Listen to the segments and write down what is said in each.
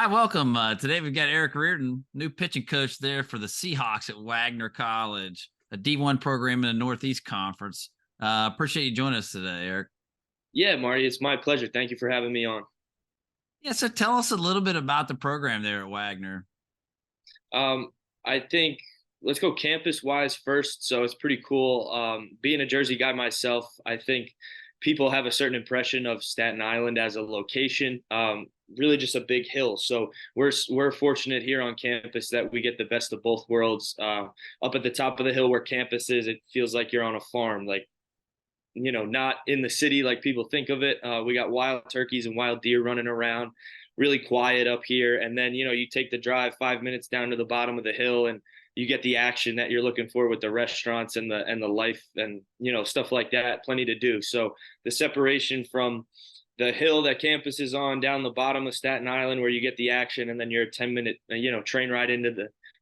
Hi, welcome. Today we've got Eric Reardon, new pitching coach there for the Seahawks at Wagner College, a D1 program in the Northeast Conference. Appreciate you joining us today, Eric. Yeah, Marty, it's my pleasure. Thank you for having me on. Yeah, so tell us a little bit about the program there at Wagner. I think let's go campus wise first. So it's pretty cool. Being a Jersey guy myself, I think people have a certain impression of Staten Island as a location. Really just a big hill. So we're fortunate here on campus that we get the best of both worlds. Up at the top of the hill where campus is, it feels like you're on a farm. Like not in the city like people think of it. We got wild turkeys and wild deer running around, really quiet up here. And then, you take the drive 5 minutes down to the bottom of the hill and you get the action that you're looking for with the restaurants and the life and, stuff like that. Plenty to do. So the separation from the hill that campus is on down the bottom of Staten Island where you get the action and then you're a 10-minute, train ride into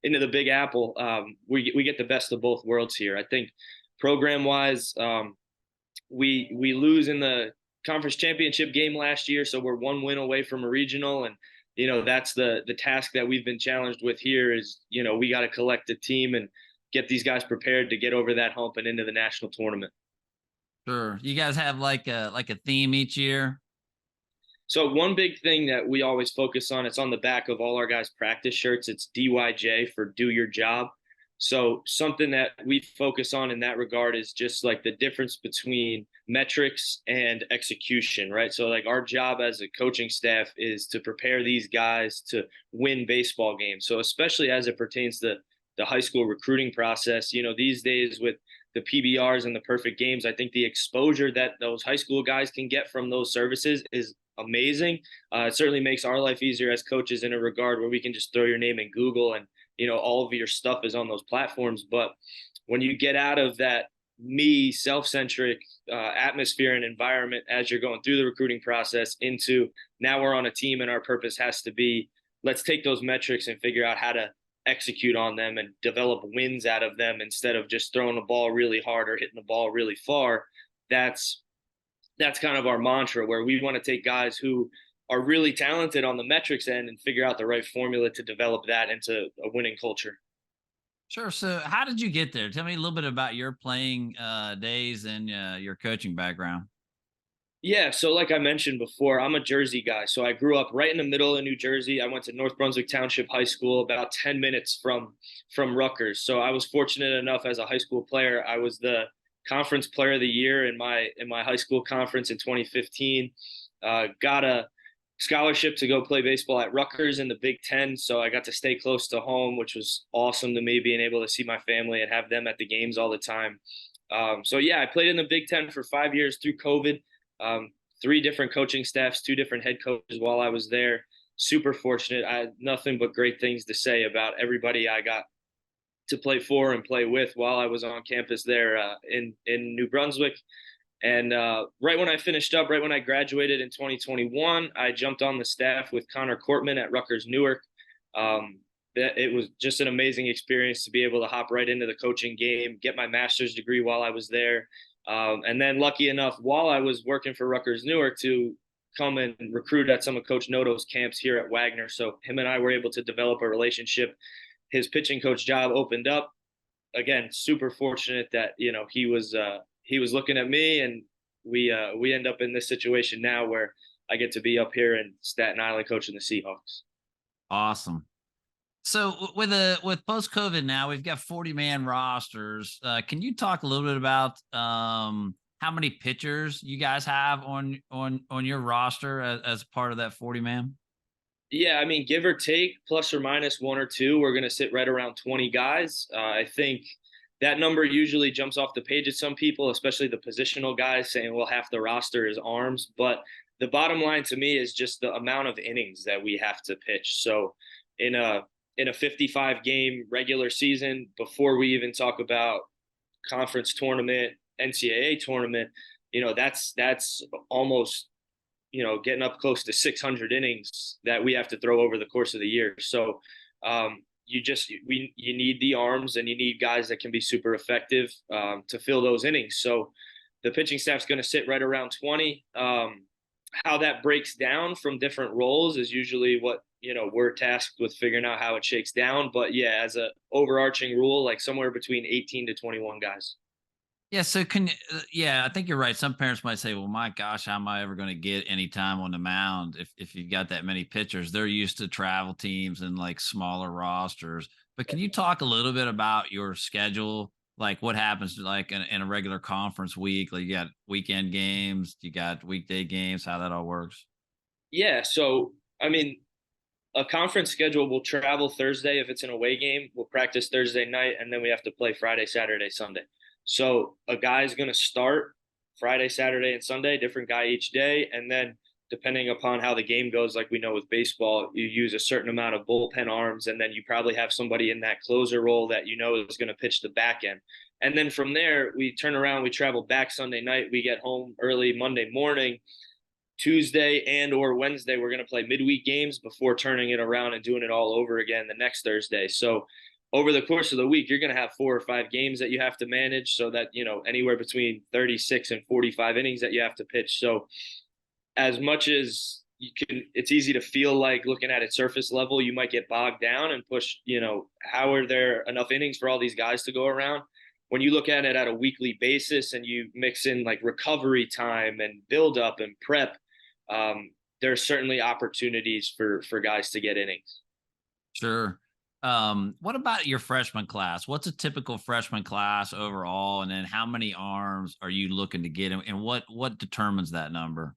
the Big Apple. We get the best of both worlds here. I think program wise, we lose in the conference championship game last year, so we're one win away from a regional, and that's the task that we've been challenged with here is we got to collect a team and get these guys prepared to get over that hump and into the national tournament. Sure. You guys have like a theme each year? So one big thing that we always focus on, it's on the back of all our guys' practice shirts. It's DYJ for do your job. So something that we focus on in that regard is just like the difference between metrics and execution, right? So like our job as a coaching staff is to prepare these guys to win baseball games. So especially as it pertains to the high school recruiting process, these days with the PBRs and the perfect games, I think the exposure that those high school guys can get from those services is amazing. It certainly makes our life easier as coaches in a regard where we can just throw your name in Google and all of your stuff is on those platforms. But when you get out of that self-centric atmosphere and environment as you're going through the recruiting process into now we're on a team and our purpose has to be, let's take those metrics and figure out how to execute on them and develop wins out of them instead of just throwing the ball really hard or hitting the ball really far. That's kind of our mantra, where we want to take guys who are really talented on the metrics end and figure out the right formula to develop that into a winning culture. Sure. So how did you get there? Tell me a little bit about your playing days and your coaching background. Yeah, so like I mentioned before, I'm a Jersey guy. So I grew up right in the middle of New Jersey. I went to North Brunswick Township High School, about 10 minutes from Rutgers. So I was fortunate enough as a high school player. I was the conference player of the year in my high school conference in 2015. Got a scholarship to go play baseball at Rutgers in the Big Ten. So I got to stay close to home, which was awesome to me, being able to see my family and have them at the games all the time. So yeah, I played in the Big Ten for 5 years through COVID. Three different coaching staffs, two different head coaches while I was there. Super fortunate. I had nothing but great things to say about everybody I got to play for and play with while I was on campus there in New Brunswick. And right when I finished up, right when I graduated in 2021, I jumped on the staff with Connor Kortmann at Rutgers-Newark. It was just an amazing experience to be able to hop right into the coaching game, get my master's degree while I was there. And then lucky enough, while I was working for Rutgers-Newark, to come and recruit at some of Coach Noto's camps here at Wagner. So him and I were able to develop a relationship. His pitching coach job opened up. Again, super fortunate that, he was looking at me, and we end up in this situation now where I get to be up here in Staten Island coaching the Seahawks. Awesome. So with post COVID now, we've got 40-man rosters. Can you talk a little bit about how many pitchers you guys have on your roster as part of that 40-man? Yeah, I mean, give or take, plus or minus one or two, we're going to sit right around 20 guys. I think that number usually jumps off the page at some people, especially the positional guys, saying, well, half the roster is arms. But the bottom line to me is just the amount of innings that we have to pitch. So in a 55 game regular season, before we even talk about conference tournament, NCAA tournament, that's almost, getting up close to 600 innings that we have to throw over the course of the year. So you need the arms, and you need guys that can be super effective to fill those innings. So the pitching staff's going to sit right around 20. How that breaks down from different roles is usually what we're tasked with figuring out how it shakes down. But yeah, as a overarching rule, like somewhere between 18 to 21 guys. Yeah, so yeah, I think you're right. Some parents might say, "Well, my gosh, how am I ever going to get any time on the mound if you've got that many pitchers?" They're used to travel teams and like smaller rosters. But can you talk a little bit about your schedule? Like what happens like in a regular conference week? Like you got weekend games, you got weekday games, how that all works? Yeah. So, I mean, a conference schedule will travel Thursday if it's an away game. We'll practice Thursday night, and then we have to play Friday, Saturday, Sunday. So a guy's going to start Friday, Saturday, and Sunday, different guy each day. And then depending upon how the game goes, like we know with baseball, you use a certain amount of bullpen arms, and then you probably have somebody in that closer role that is going to pitch the back end. And then from there, we turn around, we travel back Sunday night, we get home early Monday morning. Tuesday and or Wednesday, we're going to play midweek games before turning it around and doing it all over again the next Thursday. So over the course of the week, you're going to have 4 or 5 games that you have to manage, so that, anywhere between 36 and 45 innings that you have to pitch. So as much as it's easy to feel like looking at it surface level, you might get bogged down and push, how are there enough innings for all these guys to go around? When you look at it at a weekly basis and you mix in like recovery time and build up and prep, there's certainly opportunities for guys to get innings. Sure. What about your freshman class? What's a typical freshman class overall? And then how many arms are you looking to get? And what determines that number?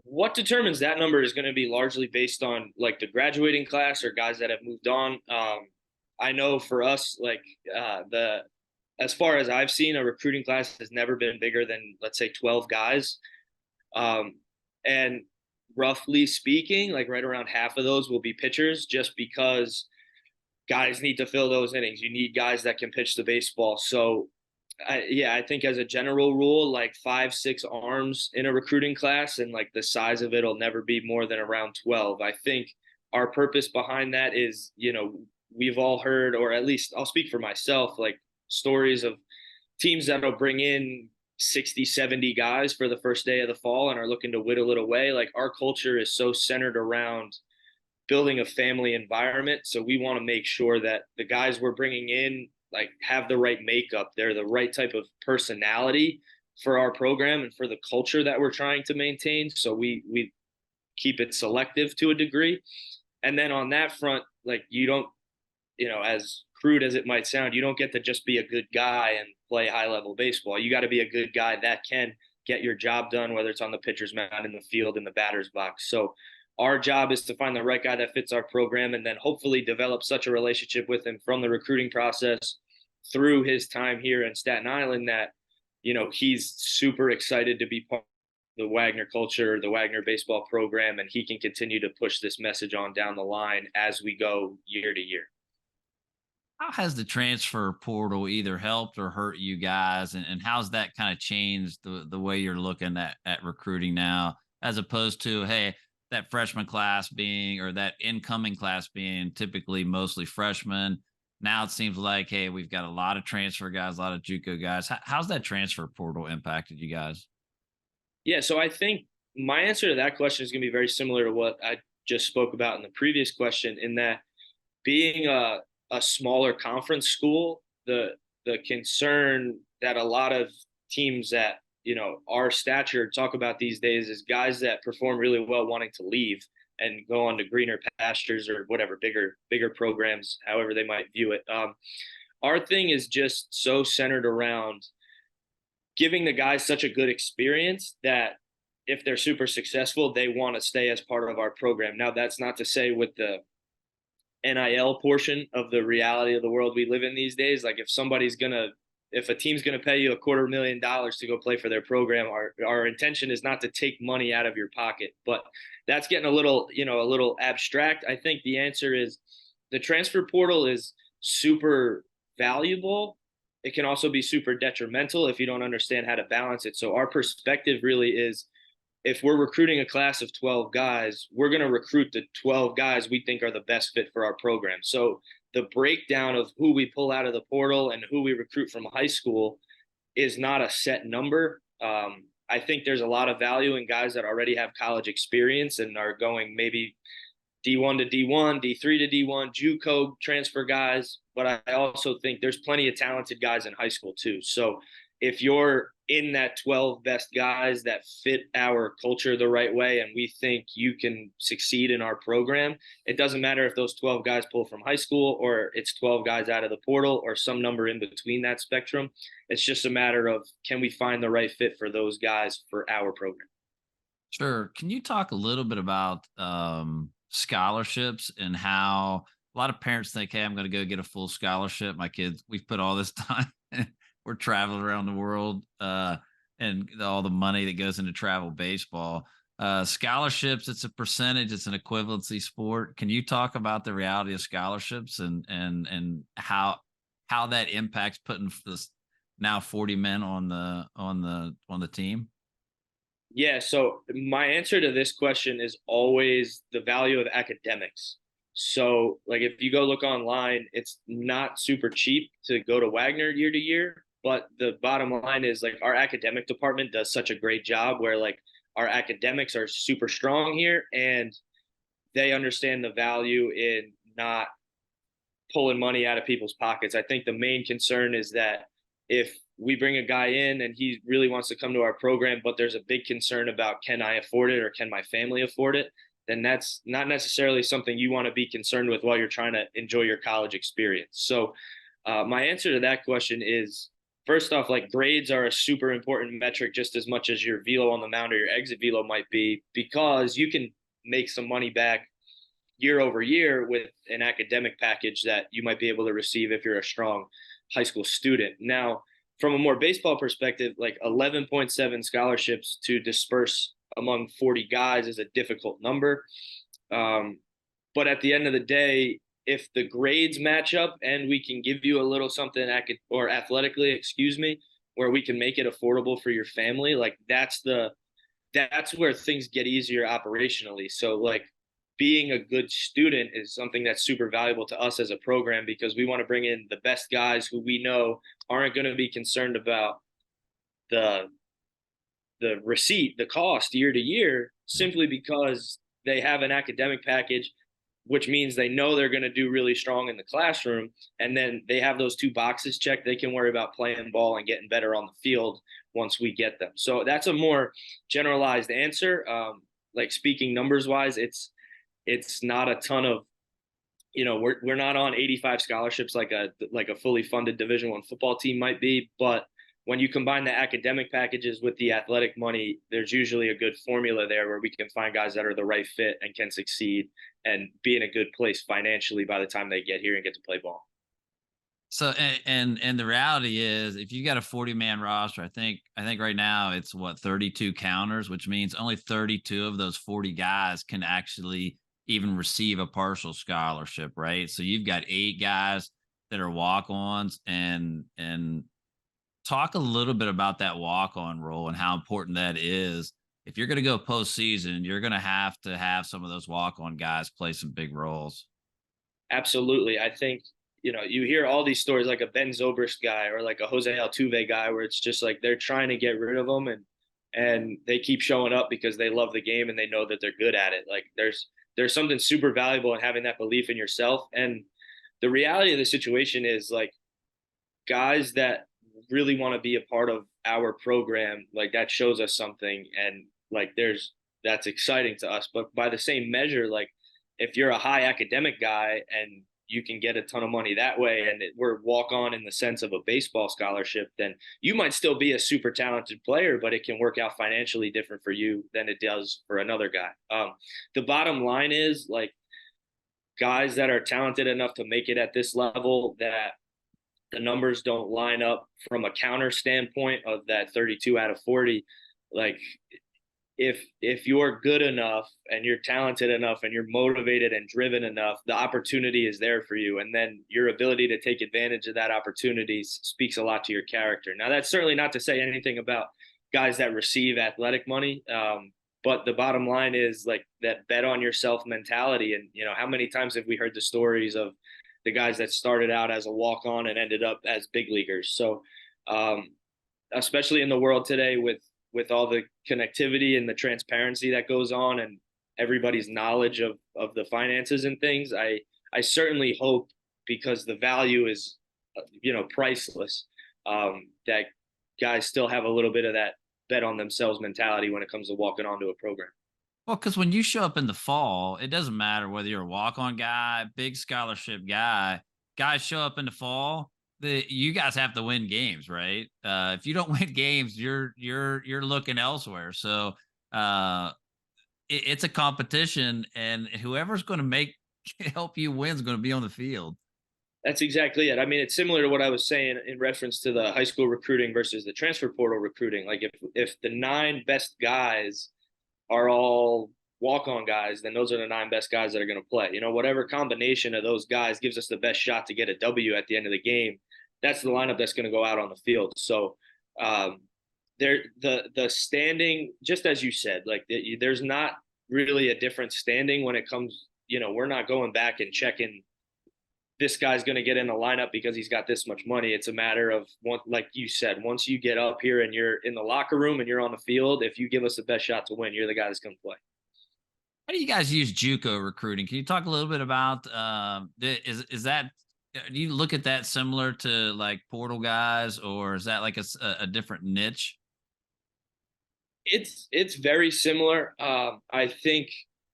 What determines that number is going to be largely based on like the graduating class or guys that have moved on. I know for us, like the as far as I've seen, a recruiting class has never been bigger than, let's say, 12 guys. And roughly speaking, like right around half of those will be pitchers, just because guys need to fill those innings. You need guys that can pitch the baseball. So, I think as a general rule, like 5, 6 arms in a recruiting class, and like the size of it will never be more than around 12. I think our purpose behind that is, we've all heard, or at least I'll speak for myself, like stories of teams that'll bring in 60, 70 guys for the first day of the fall and are looking to whittle it away. Like our culture is so centered around building a family environment. So we want to make sure that the guys we're bringing in like have the right makeup. They're the right type of personality for our program and for the culture that we're trying to maintain. So we keep it selective to a degree. And then on that front, like you don't, as crude as it might sound, you don't get to just be a good guy and play high level baseball. You got to be a good guy that can get your job done, whether it's on the pitcher's mound, in the field, in the batter's box. So our job is to find the right guy that fits our program, and then hopefully develop such a relationship with him from the recruiting process through his time here in Staten Island that, he's super excited to be part of the Wagner culture, the Wagner baseball program, and he can continue to push this message on down the line as we go year to year. How has the transfer portal either helped or hurt you guys? And how's that kind of changed the way you're looking at recruiting now, as opposed to, hey, that freshman class being, or that incoming class being typically mostly freshmen. Now it seems like, hey, we've got a lot of transfer guys, a lot of JUCO guys. How's that transfer portal impacted you guys? Yeah, so I think my answer to that question is going to be very similar to what I just spoke about in the previous question, in that being a smaller conference school, the concern that a lot of teams that, our stature talk about these days is guys that perform really well wanting to leave and go on to greener pastures or whatever, bigger programs, however they might view it. Our thing is just so centered around giving the guys such a good experience that if they're super successful, they want to stay as part of our program. Now, that's not to say with the NIL portion of the reality of the world we live in these days, like if a team's gonna pay you $250,000 to go play for their program, our intention is not to take money out of your pocket. But that's getting a little abstract. I think the answer is the transfer portal is super valuable. It can also be super detrimental if you don't understand how to balance it. So our perspective really is, if we're recruiting a class of 12 guys, we're going to recruit the 12 guys we think are the best fit for our program. So the breakdown of who we pull out of the portal and who we recruit from high school is not a set number. I think there's a lot of value in guys that already have college experience and are going maybe D1 to D1, D3 to D1, JUCO transfer guys, but I also think there's plenty of talented guys in high school too. So if you're in that 12 best guys that fit our culture the right way and we think you can succeed in our program, it doesn't matter if those 12 guys pull from high school or it's 12 guys out of the portal or some number in between that spectrum. It's just a matter of, can we find the right fit for those guys for our program? Sure. Can you talk a little bit about scholarships and how a lot of parents think, hey, I'm going to go get a full scholarship. My kids, we've put all this time, we're traveling around the world, and all the money that goes into travel baseball. Scholarships, it's a percentage, it's an equivalency sport. Can you talk about the reality of scholarships and how that impacts putting this now 40 men on the team? Yeah, so my answer to this question is always the value of academics. So, like, if you go look online, it's not super cheap to go to Wagner year to year. But the bottom line is, like, our academic department does such a great job where, like, our academics are super strong here and they understand the value in not pulling money out of people's pockets. I think the main concern is that if we bring a guy in and he really wants to come to our program, but there's a big concern about, can I afford it or can my family afford it? Then that's not necessarily something you want to be concerned with while you're trying to enjoy your college experience. So my answer to that question is, first off, like, grades are a super important metric just as much as your velo on the mound or your exit velo might be, because you can make some money back year over year with an academic package that you might be able to receive if you're a strong high school student. Now, from a more baseball perspective, like 11.7 scholarships to disperse among 40 guys is a difficult number. But at the end of the day, if the grades match up and we can give you a little something or athletically, excuse me, where we can make it affordable for your family, like that's where things get easier operationally. So, like, being a good student is something that's super valuable to us as a program, because we want to bring in the best guys who we know aren't going to be concerned about the receipt, the cost year to year, simply because they have an academic package, which means they know they're going to do really strong in the classroom. And then they have those two boxes checked. They can worry about playing ball and getting better on the field once we get them. So that's a more generalized answer. Like, speaking numbers wise, it's not a ton of, we're not on 85 scholarships like a fully funded Division I football team might be, but when you combine the academic packages with the athletic money, there's usually a good formula there where we can find guys that are the right fit and can succeed and be in a good place financially by the time they get here and get to play ball. So and the reality is, if you got a 40-man roster, I think right now it's what, 32 counters, which means only 32 of those 40 guys can actually even receive a partial scholarship, right? So you've got 8 guys that are walk-ons, and talk a little bit about that walk-on role and how important that is. If you're going to go postseason, you're going to have some of those walk-on guys play some big roles. Absolutely. I think, you hear all these stories like a Ben Zobrist guy or like a Jose Altuve guy, where it's just like they're trying to get rid of them and they keep showing up because they love the game and they know that they're good at it. Like, there's something super valuable in having that belief in yourself. And the reality of the situation is, like, guys that really want to be a part of our program, like, that shows us something. And, like, that's exciting to us. But by the same measure, like, if you're a high academic guy and you can get a ton of money that way, and we're walk on in the sense of a baseball scholarship, then you might still be a super talented player, but it can work out financially different for you than it does for another guy. The bottom line is, like, guys that are talented enough to make it at this level, that the numbers don't line up from a counter standpoint of that 32 out of 40, like, if you're good enough and you're talented enough and you're motivated and driven enough, the opportunity is there for you. And then your ability to take advantage of that opportunity speaks a lot to your character. Now, that's certainly not to say anything about guys that receive athletic money. But the bottom line is, like, that bet on yourself mentality. And, how many times have we heard the stories of the guys that started out as a walk-on and ended up as big leaguers? So, especially in the world today with all the connectivity and the transparency that goes on, and everybody's knowledge of the finances and things. I certainly hope, because the value is, priceless, that guys still have a little bit of that bet on themselves mentality when it comes to walking onto a program. Well, because when you show up in the fall, it doesn't matter whether you're a walk-on guy, big scholarship guy. Guys show up in the fall. You guys have to win games, right? If you don't win games, you're looking elsewhere. So it's a competition, and whoever's going to help you win is going to be on the field. That's exactly it. I mean, it's similar to what I was saying in reference to the high school recruiting versus the transfer portal recruiting. Like if the 9 best guys are all walk-on guys, then those are the 9 best guys that are going to play. Whatever combination of those guys gives us the best shot to get a W at the end of the game, that's the lineup that's going to go out on the field. So the standing, just as you said, like there's not really a different standing when it comes. We're not going back and checking this guy's going to get in the lineup because he's got this much money. It's a matter of, like you said, once you get up here and you're in the locker room and you're on the field, if you give us the best shot to win, you're the guy that's going to play. How do you guys use JUCO recruiting? Can you talk a little bit about is that, do you look at that similar to like portal guys, or is that like a different niche? It's very similar. I think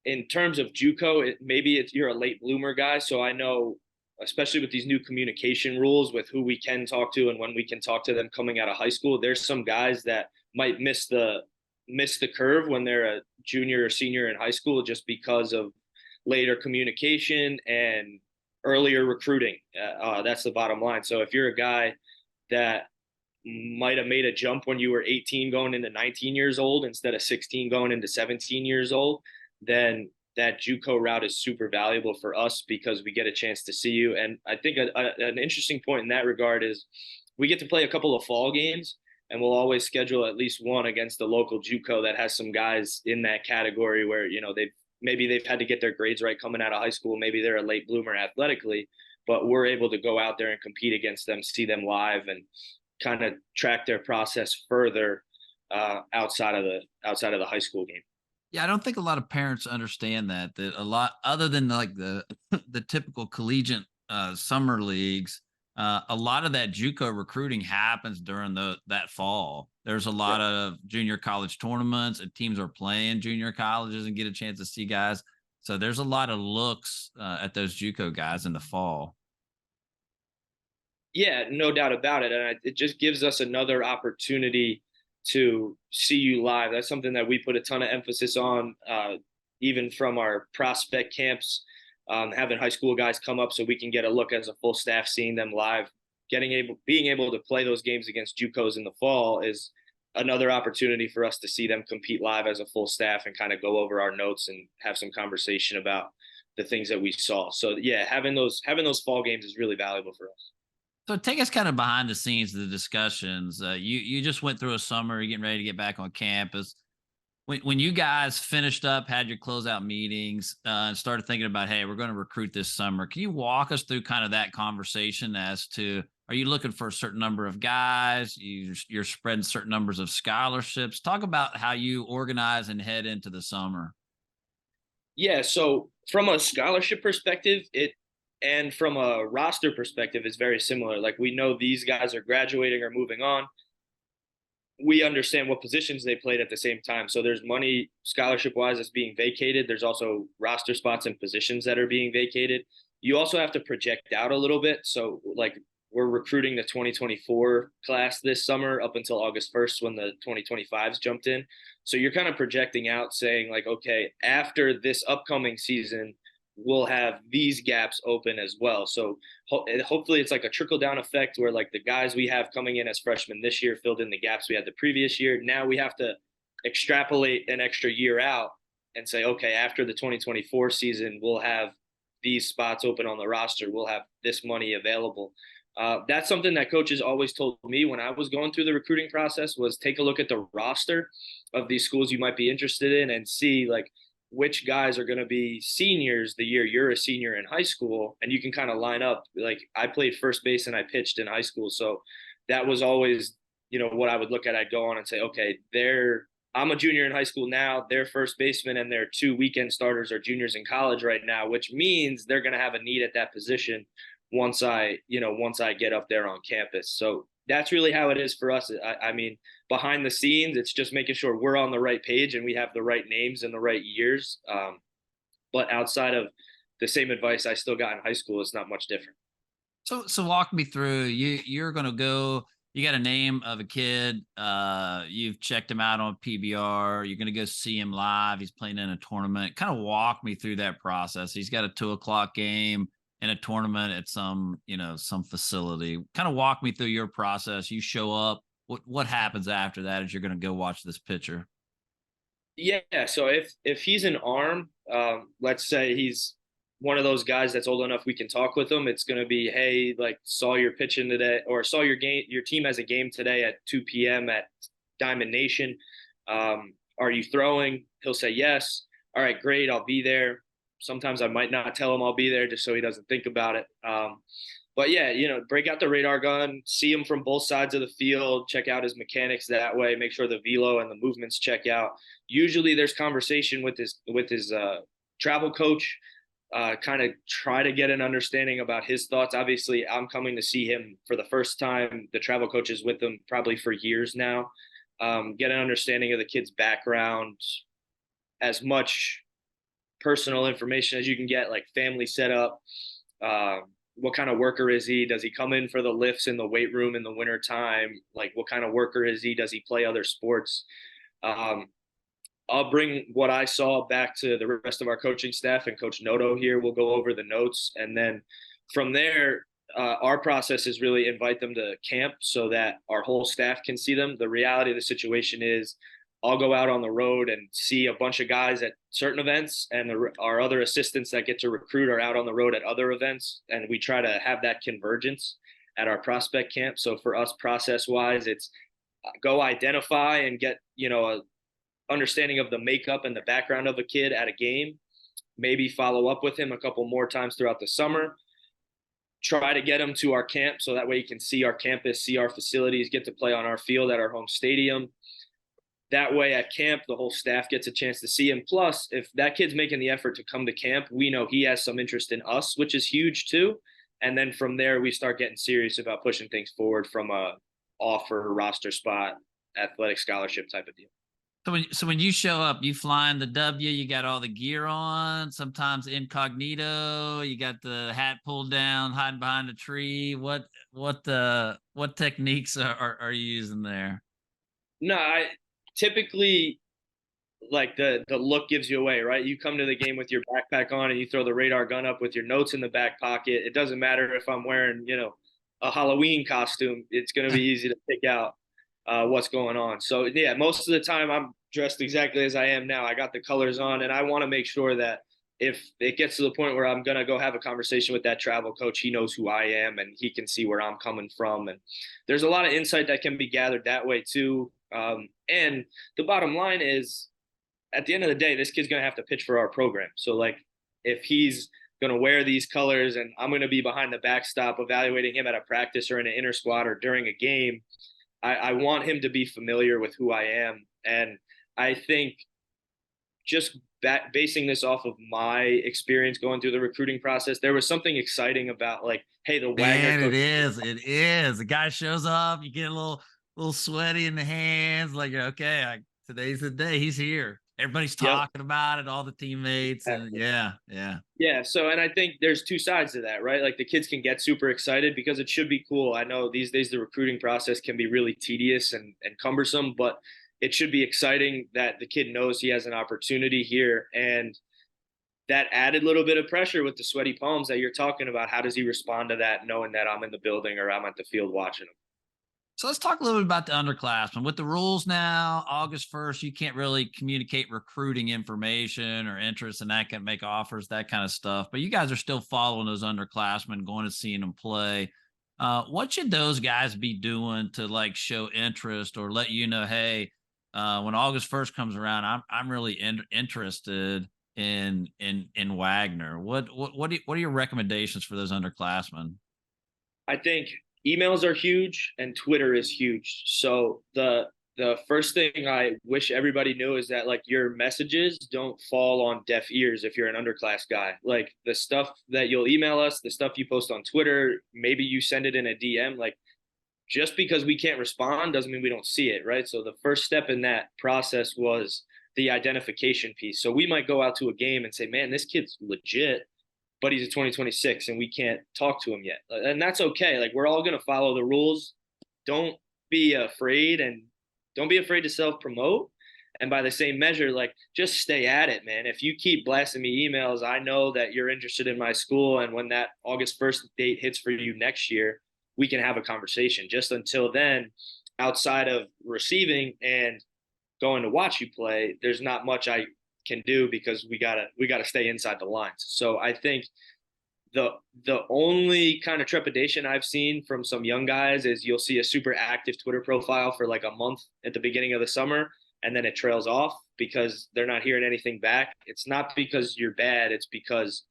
in terms of JUCO, maybe you're a late bloomer guy. So I know, especially with these new communication rules with who we can talk to and when we can talk to them coming out of high school, there's some guys that might miss the curve when they're a junior or senior in high school, just because of later communication and earlier recruiting. That's the bottom line. So if you're a guy that might have made a jump when you were 18 going into 19 years old instead of 16 going into 17 years old, then that JUCO route is super valuable for us because we get a chance to see you. And I think an interesting point in that regard is we get to play a couple of fall games, and we'll always schedule at least one against the local JUCO that has some guys in that category where, they've had to get their grades right coming out of high school. Maybe they're a late bloomer athletically, but we're able to go out there and compete against them, see them live, and kind of track their process further outside of the high school game. Yeah, I don't think a lot of parents understand that a lot, other than like the the typical collegiate summer leagues, a lot of that JUCO recruiting happens during that fall. There's a lot of junior college tournaments, and teams are playing junior colleges and get a chance to see guys. So there's a lot of looks at those JUCO guys in the fall. Yeah, no doubt about it. And it just gives us another opportunity to see you live. That's something that we put a ton of emphasis on, even from our prospect camps, having high school guys come up so we can get a look as a full staff, seeing them live, being able to play those games against JUCOs in the fall is another opportunity for us to see them compete live as a full staff and kind of go over our notes and have some conversation about the things that we saw. So yeah, having those fall games is really valuable for us. So take us kind of behind the scenes of the discussions. You just went through a summer, you're getting ready to get back on campus. When you guys finished up, had your closeout meetings, and started thinking about, hey, we're going to recruit this summer, can you walk us through kind of that conversation as to, are you looking for a certain number of guys? You're spreading certain numbers of scholarships. Talk about how you organize and head into the summer. Yeah, so from a scholarship perspective, and from a roster perspective, it's very similar. Like, we know these guys are graduating or moving on. We understand what positions they played at the same time. So there's money scholarship wise that's being vacated. There's also roster spots and positions that are being vacated. You also have to project out a little bit. So like, we're recruiting the 2024 class this summer up until August 1st when the 2025s jumped in. So you're kind of projecting out saying like, okay, after this upcoming season, we'll have these gaps open as well. So hopefully it's like a trickle down effect where like the guys we have coming in as freshmen this year filled in the gaps we had the previous year. Now we have to extrapolate an extra year out and say, okay, after the 2024 season, we'll have these spots open on the roster. We'll have this money available. That's something that coaches always told me when I was going through the recruiting process, was take a look at the roster of these schools you might be interested in and see like which guys are going to be seniors the year you're a senior in high school. And you can kind of line up. Like, I played first base and I pitched in high school. So that was always, what I would look at. I'd go on and say, okay, they're I'm a junior in high school now. Their first baseman and their 2 weekend starters are juniors in college right now, which means they're going to have a need at that position once I get up there on campus. So that's really how it is for us. I mean, behind the scenes, it's just making sure we're on the right page and we have the right names and the right years. But outside of the same advice I still got in high school, it's not much different. So walk me through. You're gonna go. You got a name of a kid. You've checked him out on PBR. You're gonna go see him live. He's playing in a tournament. Kind of walk me through that process. He's got a 2 o'clock game in a tournament at some facility. Kind of walk me through your process. You show up. What happens after that? As you're gonna go watch this pitcher? Yeah. So if he's an arm, let's say he's one of those guys that's old enough we can talk with him. It's going to be, hey, like saw your pitching today, or saw your team has a game today at 2 p.m. at Diamond Nation. Are you throwing? He'll say yes. All right, great. I'll be there. Sometimes I might not tell him I'll be there just so he doesn't think about it. But yeah, break out the radar gun, see him from both sides of the field, check out his mechanics that way, make sure the velo and the movements check out. Usually there's conversation with his travel coach, kind of try to get an understanding about his thoughts. Obviously, I'm coming to see him for the first time. The travel coach is with him probably for years now. Get an understanding of the kid's background, as much personal information as you can get, like family setup. What kind of worker is he? Does he come in for the lifts in the weight room in the winter time? Like, what kind of worker is he? Does he play other sports? I'll bring what I saw back to the rest of our coaching staff, and Coach Noto here will go over the notes. And then from there, our process is really invite them to camp so that our whole staff can see them. The reality of the situation is I'll go out on the road and see a bunch of guys at certain events, and our other assistants that get to recruit are out on the road at other events. And we try to have that convergence at our prospect camp. So for us, process wise, it's go identify and get, a understanding of the makeup and the background of a kid at a game, maybe follow up with him a couple more times throughout the summer, try to get him to our camp so that way he can see our campus, see our facilities, get to play on our field at our home stadium. That way at camp, the whole staff gets a chance to see him. Plus, if that kid's making the effort to come to camp, we know he has some interest in us, which is huge too. And then from there, we start getting serious about pushing things forward from a offer, roster spot, athletic scholarship type of deal. So when you show up, you flying the W, you got all the gear on, sometimes incognito, you got the hat pulled down, hiding behind a tree. What techniques are you using there? No, I typically, like, the look gives you away, right? You come to the game with your backpack on and you throw the radar gun up with your notes in the back pocket. It doesn't matter if I'm wearing, a Halloween costume. It's going to be easy to pick out what's going on. So yeah, most of the time I'm dressed exactly as I am now. I got the colors on, and I want to make sure that if it gets to the point where I'm going to go have a conversation with that travel coach, he knows who I am and he can see where I'm coming from. And there's a lot of insight that can be gathered that way too. And the bottom line is, at the end of the day, this kid's going to have to pitch for our program. So like, if he's going to wear these colors and I'm going to be behind the backstop evaluating him at a practice or in an inner squad or during a game, I want him to be familiar with who I am. And I think just basing this off of my experience going through the recruiting process, there was something exciting about, like, hey, the Wagner Man, it is. The guy shows up, you get a little sweaty in the hands, like, okay, today's the day. He's here. Everybody's talking about it, all the teammates, and yeah. So, and I think there's two sides to that, right? Like, the kids can get super excited because it should be cool. I know these days the recruiting process can be really tedious and cumbersome, but it should be exciting that the kid knows he has an opportunity here. And that added little bit of pressure with the sweaty palms that you're talking about. How does he respond to that, knowing that I'm in the building or I'm at the field watching him? So let's talk a little bit about the underclassmen. With the rules now, August 1st, you can't really communicate recruiting information or interest, and that can make offers, that kind of stuff. But you guys are still following those underclassmen, going to seeing them play. What should those guys be doing to, like, show interest or let you know, hey, when August 1st comes around, I'm really interested in Wagner. What are your recommendations for those underclassmen? I think emails are huge and Twitter is huge. So the the first thing I wish everybody knew is that like your messages don't fall on deaf ears if you're an underclass guy. Like the stuff that you'll email us, the stuff you post on Twitter, maybe you send it in a DM, like just because we can't respond doesn't mean we don't see it, right? So the first step in that process was the identification piece. So we might go out to a game and say, man, this kid's legit, but he's a 2026 and we can't talk to him yet. And that's okay. Like we're all going to follow the rules. Don't be afraid, and don't be afraid to self promote. And by the same measure, like just stay at it, man. If you keep blasting me emails, I know that you're interested in my school. And when that August 1st date hits for you next year, we can have a conversation. Just until then, outside of receiving and going to watch you play, there's not much I can do because we gotta stay inside the lines. So I think the only kind of trepidation I've seen from some young guys is you'll see a super active Twitter profile for like a month at the beginning of the summer, and then it trails off because they're not hearing anything back. It's not because you're bad, it's because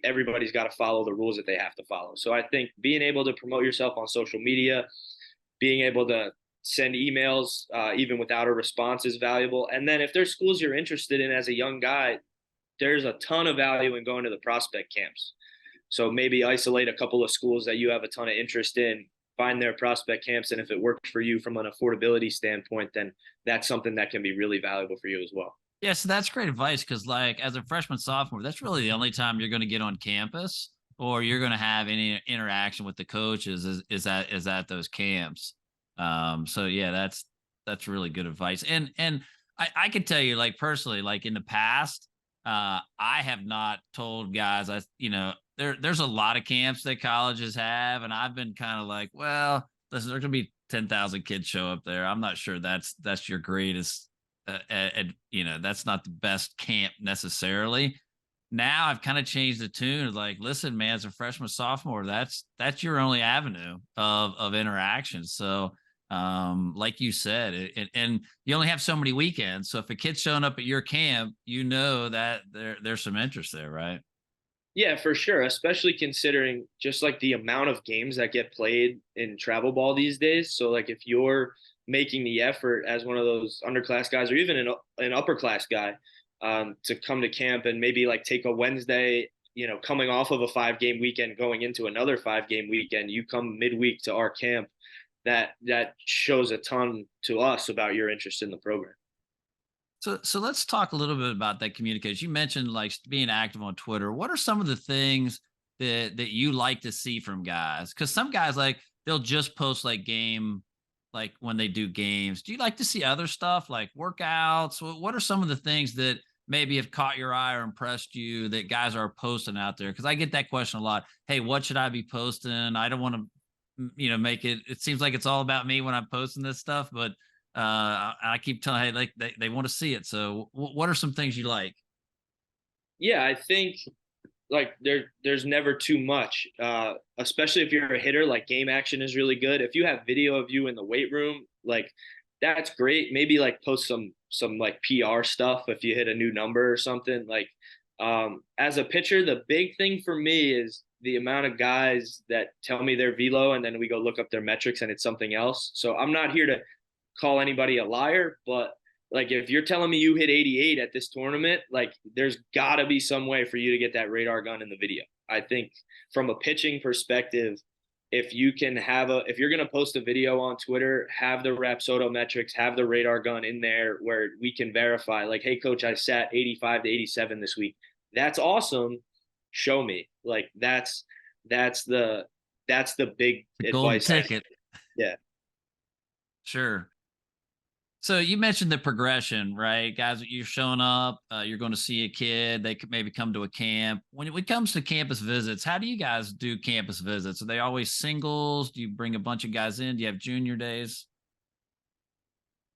everybody's got to follow the rules that they have to follow. So I think being able to promote yourself on social media, being able to send emails even without a response is valuable. And then if there's schools you're interested in as a young guy, there's a ton of value in going to the prospect camps. So maybe isolate a couple of schools that you have a ton of interest in, find their prospect camps, and if it works for you from an affordability standpoint, then that's something that can be really valuable for you as well. Yeah, so that's great advice because, like, as a freshman, sophomore, that's really the only time you're going to get on campus or you're going to have any interaction with the coaches is at those camps. So yeah, that's really good advice. And I can tell you, like personally, like in the past, I have not told guys there's a lot of camps that colleges have, and I've been kind of like, well, listen, there's gonna be 10,000 kids show up there. I'm not sure that's your greatest, and that's not the best camp necessarily. Now I've kind of changed the tune. Like, listen, man, as a freshman, sophomore, that's your only avenue of interaction. So, like you said, and you only have so many weekends. So if a kid's showing up at your camp, that there's some interest there, right? Yeah, for sure. Especially considering just like the amount of games that get played in travel ball these days. So like if you're making the effort as one of those underclass guys or even an upper class guy to come to camp and maybe like take a Wednesday, coming off of a 5-game weekend, going into another 5-game weekend, you come midweek to our camp, that shows a ton to us about your interest in the program. So let's talk a little bit about that communication. You mentioned like being active on Twitter. What are some of the things that you like to see from guys? Because some guys like they'll just post like when they do games. Do you like to see other stuff like workouts? What are some of the things that maybe have caught your eye or impressed you that guys are posting out there? Because I get that question a lot. Hey, what should I be posting? I don't want to make it seems like it's all about me when I'm posting this stuff, but I keep telling, hey, like they want to see it. So what are some things you like? Yeah, I think like there's never too much, especially if you're a hitter. Like game action is really good. If you have video of you in the weight room, like that's great. Maybe like post some like PR stuff if you hit a new number or something. Like as a pitcher, the big thing for me is the amount of guys that tell me their velo and then we go look up their metrics and it's something else. So I'm not here to call anybody a liar, but like if you're telling me you hit 88 at this tournament, like there's got to be some way for you to get that radar gun in the video. I think from a pitching perspective, if you're going to post a video on Twitter, have the Rapsodo metrics, have the radar gun in there where we can verify like, hey coach, I sat 85 to 87 this week. That's awesome. Show me. Like that's the big The golden advice. ticket. Yeah. Sure. So you mentioned the progression, right? Guys, you're showing up, you're going to see a kid, they could maybe come to a camp. When it comes to campus visits, how do you guys do campus visits? Are they always singles? Do you bring a bunch of guys in? Do you have junior days?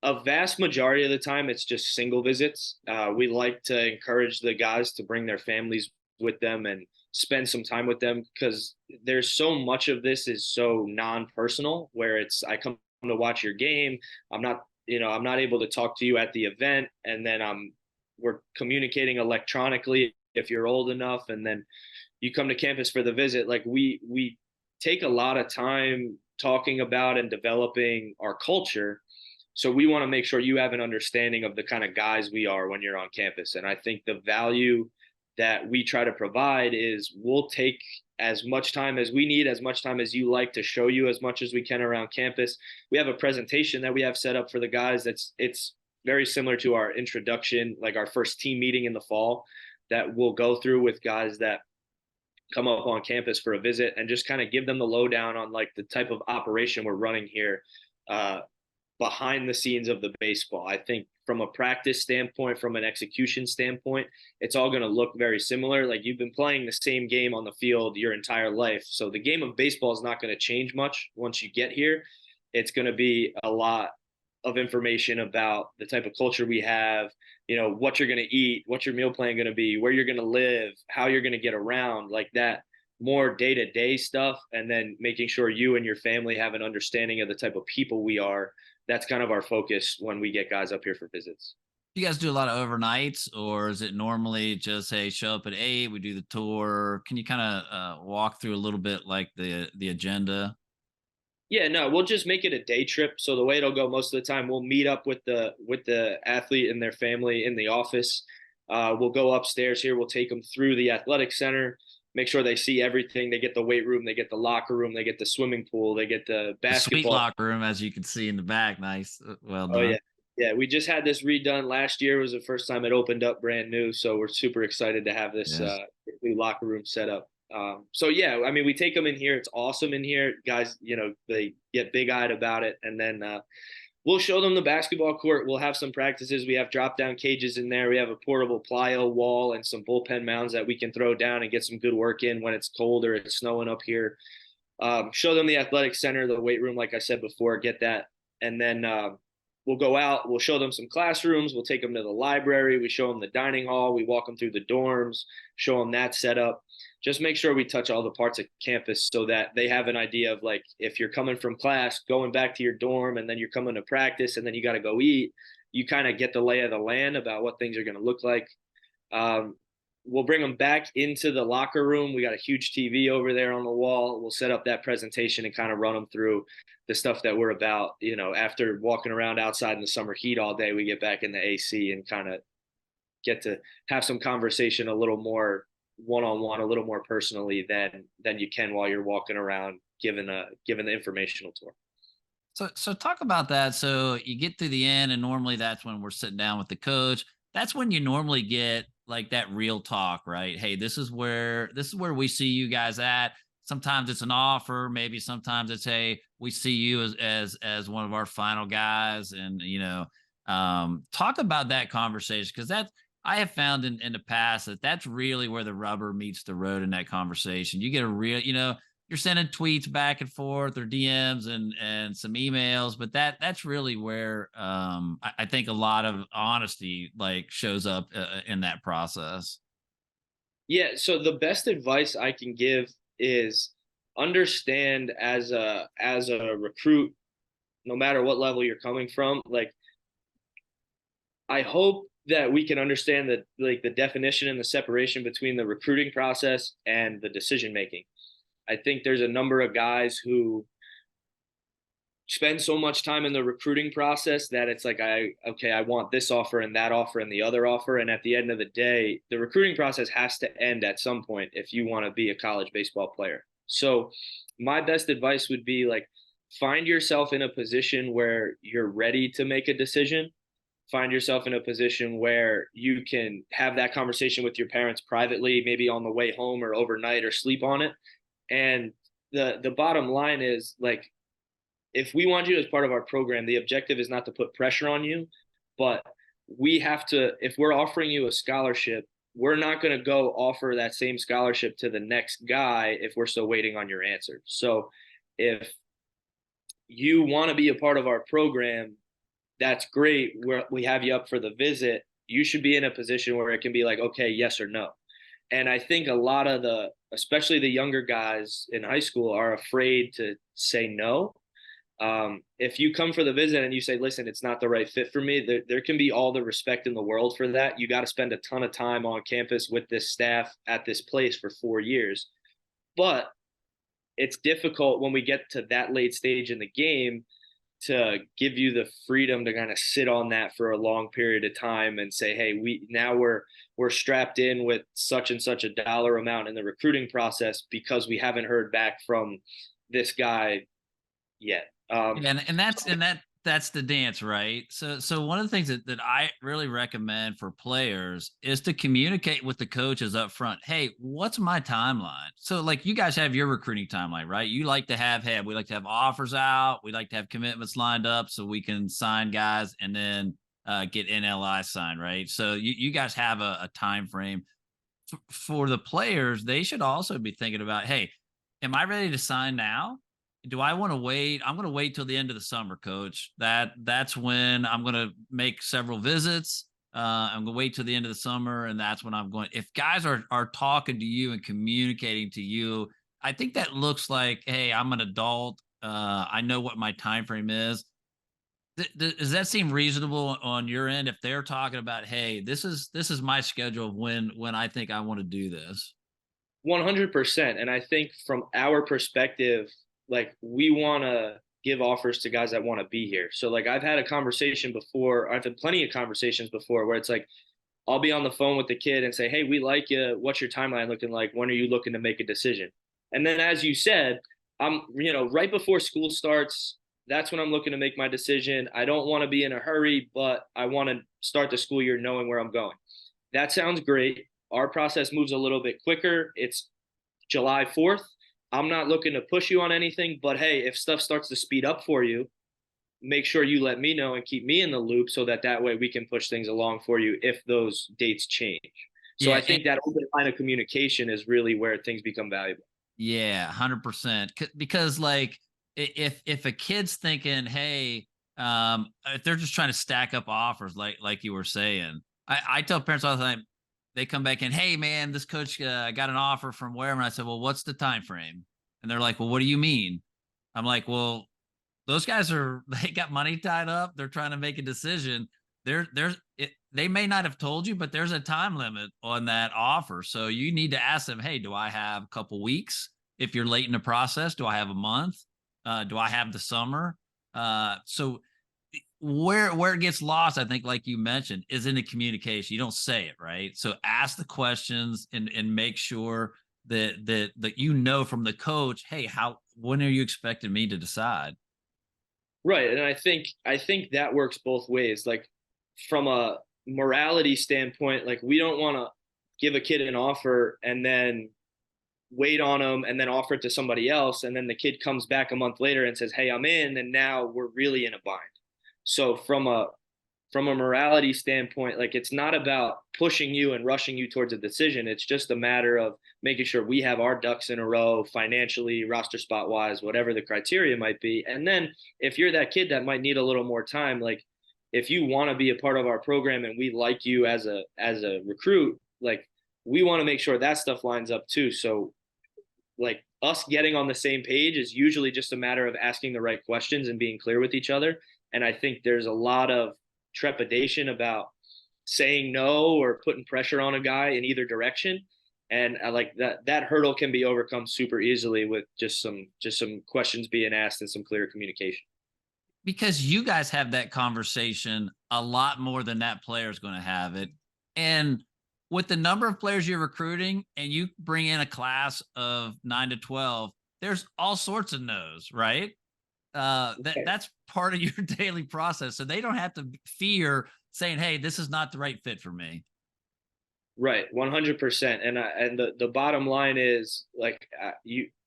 A vast majority of the time, it's just single visits. We like to encourage the guys to bring their families with them and spend some time with them because there's so much of this is so non-personal where it's I come to watch your game. I'm not able to talk to you at the event, and then we're communicating electronically if you're old enough, and then you come to campus for the visit. Like we take a lot of time talking about and developing our culture, So we want to make sure you have an understanding of the kind of guys we are when you're on campus. And I think the value that we try to provide is we'll take as much time as we need, as much time as you like, to show you as much as we can around campus. We have a presentation that we have set up for the guys. It's very similar to our introduction, like our first team meeting in the fall, that we'll go through with guys that come up on campus for a visit, and just kind of give them the lowdown on like the type of operation we're running here, behind the scenes of the baseball. I think from a practice standpoint, from an execution standpoint, it's all going to look very similar. Like, you've been playing the same game on the field your entire life. So the game of baseball is not going to change much once you get here. It's going to be a lot of information about the type of culture we have, what you're going to eat, what's your meal plan going to be, where you're going to live, how you're going to get around, like that more day-to-day stuff. And then making sure you and your family have an understanding of the type of people we are. That's kind of our focus when we get guys up here for visits. You guys do a lot of overnights, or is it normally just, hey, show up at 8, we do the tour? Can you kind of walk through a little bit like the agenda? Yeah, no, we'll just make it a day trip. So the way it'll go most of the time, we'll meet up with the athlete and their family in the office. We'll go upstairs here. We'll take them through the athletic center, make sure they see everything. They get the weight room, they get the locker room, they get the swimming pool, they get the The sweet basketball. locker room, as you can see in the back. Nice. Well Oh yeah. done. Yeah, we just had this redone last year. It was the first time it opened up brand new. So we're super excited to have this Yeah. new locker room set up. So yeah, I mean, we take them in here. It's awesome in here. Guys, they get big eyed about it. And then we'll show them the basketball court. We'll have some practices. We have drop down cages in there. We have a portable plyo wall and some bullpen mounds that we can throw down and get some good work in when it's cold or it's snowing up here. Show them the athletic center, the weight room, like I said before, get that. And then we'll go out, we'll show them some classrooms, we'll take them to the library, we show them the dining hall, we walk them through the dorms, show them that setup. Just make sure we touch all the parts of campus so that they have an idea of, like, if you're coming from class, going back to your dorm, and then you're coming to practice, and then you got to go eat, you kind of get the lay of the land about what things are going to look like. We'll bring them back into the locker room. We got a huge TV over there on the wall. We'll set up that presentation and kind of run them through the stuff that we're about. After walking around outside in the summer heat all day, we get back in the AC and kind of get to have some conversation a little more one-on-one, a little more personally than you can while you're walking around giving the informational tour. So talk about that. So you get to the end, and normally that's when we're sitting down with the coach. That's when you normally get like that real talk, right? Hey, this is where we see you guys at. Sometimes it's an offer, maybe sometimes it's, hey, we see you as one of our final guys. And talk about that conversation, because that I have found in the past that's really where the rubber meets the road in that conversation. You get a real, you're sending tweets back and forth or DMs and some emails, but that's really where I think a lot of honesty like shows up in that process. Yeah, so the best advice I can give is understand as a recruit, no matter what level you're coming from, like, I hope that we can understand that, like, the definition and the separation between the recruiting process and the decision making. I think there's a number of guys who spend so much time in the recruiting process that it's like, I want this offer and that offer and the other offer. And at the end of the day, the recruiting process has to end at some point if you want to be a college baseball player. So my best advice would be, like, find yourself in a position where you're ready to make a decision. Find yourself in a position where you can have that conversation with your parents privately, maybe on the way home or overnight, or sleep on it. And the bottom line is, like, if we want you as part of our program, the objective is not to put pressure on you, but we have to, if we're offering you a scholarship, we're not going to go offer that same scholarship to the next guy if we're still waiting on your answer. So if you want to be a part of our program, that's great. We have you up for the visit. You should be in a position where it can be like, okay, yes or no. And I think a lot of especially the younger guys in high school, are afraid to say no. If you come for the visit and you say, listen, it's not the right fit for me, there can be all the respect in the world for that. You got to spend a ton of time on campus with this staff at this place for 4 years. But it's difficult when we get to that late stage in the game to give you the freedom to kind of sit on that for a long period of time and say, hey, we're strapped in with such and such a dollar amount in the recruiting process because we haven't heard back from this guy yet. Yeah, and that's the dance, right? So one of the things that I really recommend for players is to communicate with the coaches up front. Hey, what's my timeline? So like you guys have your recruiting timeline, right? You like to we like to have offers out, we like to have commitments lined up so we can sign guys and then get NLI signed, right? So you guys have a time frame. For the players, they should also be thinking about, hey, am I ready to sign now? Do I want to wait? I'm going to wait till the end of the summer, coach. That's when I'm going to make several visits. I'm going to wait till the end of the summer, and that's when I'm going. If guys are talking to you and communicating to you, I think that looks like, hey, I'm an adult. I know what my time frame is. Does that seem reasonable on your end? If they're talking about, hey, this is my schedule of when I think I want to do this. 100%. And I think from our perspective, like we want to give offers to guys that want to be here. So like I've had a conversation before, I've had plenty of conversations before where it's like I'll be on the phone with the kid and say, "Hey, we like you. What's your timeline looking like? When are you looking to make a decision?" And then as you said, I'm, right before school starts, that's when I'm looking to make my decision. I don't want to be in a hurry, but I want to start the school year knowing where I'm going. That sounds great. Our process moves a little bit quicker. It's July 4th. I'm not looking to push you on anything, but hey, if stuff starts to speed up for you, make sure you let me know and keep me in the loop so that way we can push things along for you if those dates change. So I Yeah, think that open line of communication is really where things become valuable. yeah, 100%. Because like if a kid's thinking, hey, if they're just trying to stack up offers, like you were saying, I tell parents all the time, they come back in, hey man, this coach got an offer from wherever. And I said, well, what's the time frame? And they're like, well, what do you mean? I'm like, well, those guys they got money tied up. They're trying to make a decision. They may not have told you, but there's a time limit on that offer. So you need to ask them, hey, do I have a couple weeks? If you're late in the process, do I have a month? Do I have the summer? So where it gets lost, I think, like you mentioned, is in the communication. You don't say it, right? So ask the questions and make sure that from the coach, hey, when are you expecting me to decide? Right. And I think that works both ways. Like from a morality standpoint, like we don't want to give a kid an offer and then wait on them and then offer it to somebody else. And then the kid comes back a month later and says, "Hey, I'm in." And now we're really in a bind. So from a morality standpoint, like it's not about pushing you and rushing you towards a decision. It's just a matter of making sure we have our ducks in a row financially, roster spot wise, whatever the criteria might be. And then if you're that kid that might need a little more time, like if you want to be a part of our program and we like you as a recruit, like we want to make sure that stuff lines up too. So like us getting on the same page is usually just a matter of asking the right questions and being clear with each other. And I think there's a lot of trepidation about saying no or putting pressure on a guy in either direction. And I like that hurdle can be overcome super easily with just some questions being asked and some clear communication. Because you guys have that conversation a lot more than that player is going to have it. And with the number of players you're recruiting and you bring in a class of 9 to 12, there's all sorts of no's, right? That's part of your daily process. So they don't have to fear saying, hey, this is not the right fit for me. Right, 100%. And the bottom line is like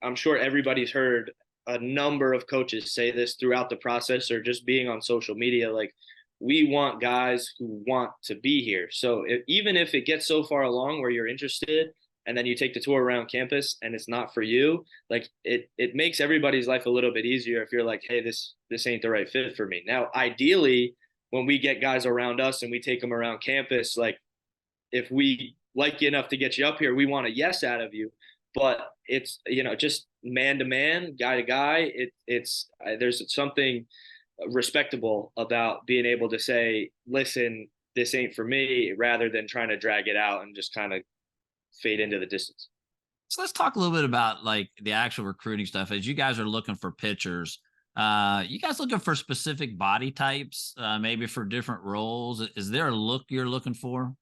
I'm sure everybody's heard a number of coaches say this throughout the process or just being on social media. Like we want guys who want to be here. So even if it gets so far along where you're interested and then you take the tour around campus and it's not for you, like it makes everybody's life a little bit easier if you're like, hey, this ain't the right fit for me. Now, ideally, when we get guys around us and we take them around campus, like if we like you enough to get you up here, we want a yes out of you. But it's just man to man, guy to guy. It's there's something respectable about being able to say, listen, this ain't for me, rather than trying to drag it out and just kind of fade into the distance. So let's talk a little bit about like the actual recruiting stuff. As you guys are looking for pitchers, You guys looking for specific body types, maybe for different roles? Is there a look you're looking for?